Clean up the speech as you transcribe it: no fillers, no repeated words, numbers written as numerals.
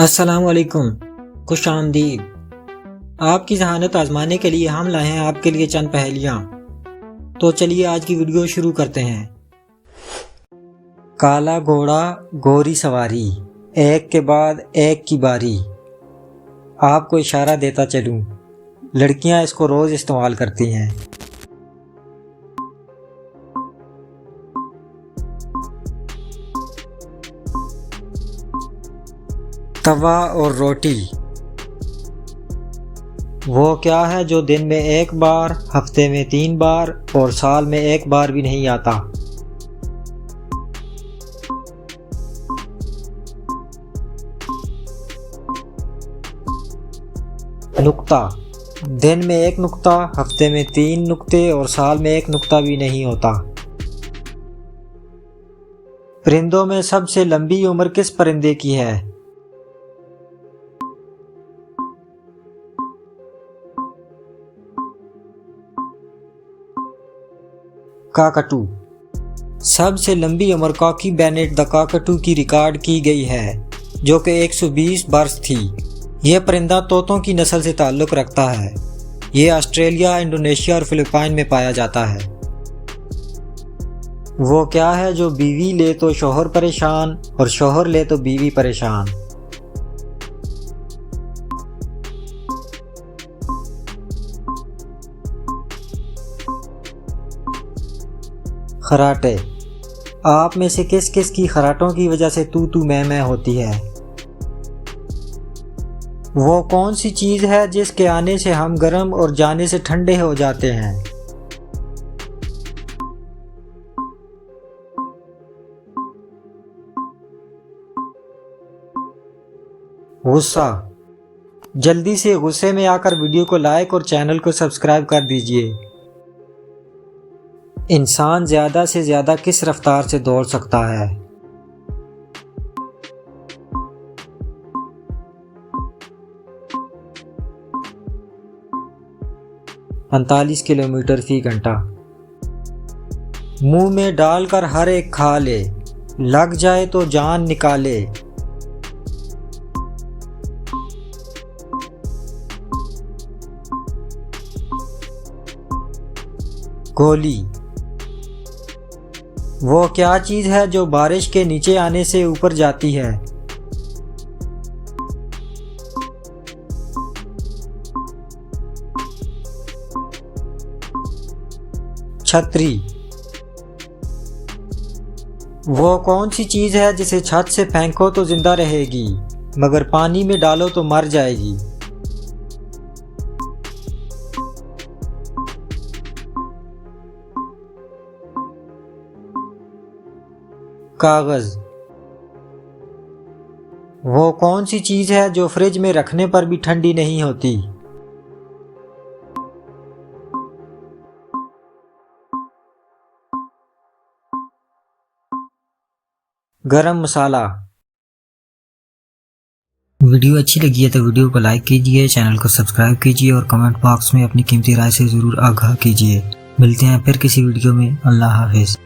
अस्सलाम वालेकुम, खुश आमदीद। आपकी जहानत आजमाने के लिए हम लाए हैं आपके लिए चंद पहेलियाँ। तो चलिए आज की वीडियो शुरू करते हैं। काला घोड़ा गोरी सवारी, एक के बाद एक की बारी। आपको इशारा देता चलूं, लड़कियां इसको रोज इस्तेमाल करती हैं। तवा और रोटी। वो क्या है जो दिन में एक बार, हफ्ते में 3 बार और साल में 1 बार भी नहीं आता? नुक्ता। दिन में 1 नुक्ता, हफ्ते में 3 नुक्ते और साल में 1 नुक्ता भी नहीं होता। परिंदों में सबसे लंबी उम्र किस परिंदे की है? काकटू। सबसे लंबी उम्र कॉकी बेनेट द काकटू की रिकॉर्ड की गई है, जो कि 120 बरस थी। यह परिंदा तोतों की नस्ल से ताल्लुक़ रखता है। यह ऑस्ट्रेलिया, इंडोनेशिया और फिलिपाइन में पाया जाता है। वो क्या है जो बीवी ले तो शौहर परेशान और शौहर ले तो बीवी परेशान? खराटे। आप में से किस किस की खराटों की वजह से तू तू मैं होती है? वो कौन सी चीज़ है जिसके आने से हम गर्म और जाने से ठंडे हो जाते हैं? गुस्सा। जल्दी से गुस्से में आकर वीडियो को लाइक और चैनल को सब्सक्राइब कर दीजिए। इंसान ज़्यादा से ज़्यादा किस रफ्तार से दौड़ सकता है? 45 किलोमीटर फी घंटा। मुंह में डालकर हर एक खा ले, लग जाए तो जान निकाले। गोली। वो क्या चीज़ है जो बारिश के नीचे आने से ऊपर जाती है? छतरी। वो कौन सी चीज़ है जिसे छत से फेंको तो जिंदा रहेगी, मगर पानी में डालो तो मर जाएगी? कागज। वो कौन सी चीज़ है जो फ्रिज में रखने पर भी ठंडी नहीं होती? गरम मसाला। वीडियो अच्छी लगी है तो वीडियो को लाइक कीजिए, चैनल को सब्सक्राइब कीजिए और कमेंट बॉक्स में अपनी कीमती राय से ज़रूर आगाह कीजिए। मिलते हैं फिर किसी वीडियो में। अल्लाह हाफिज़।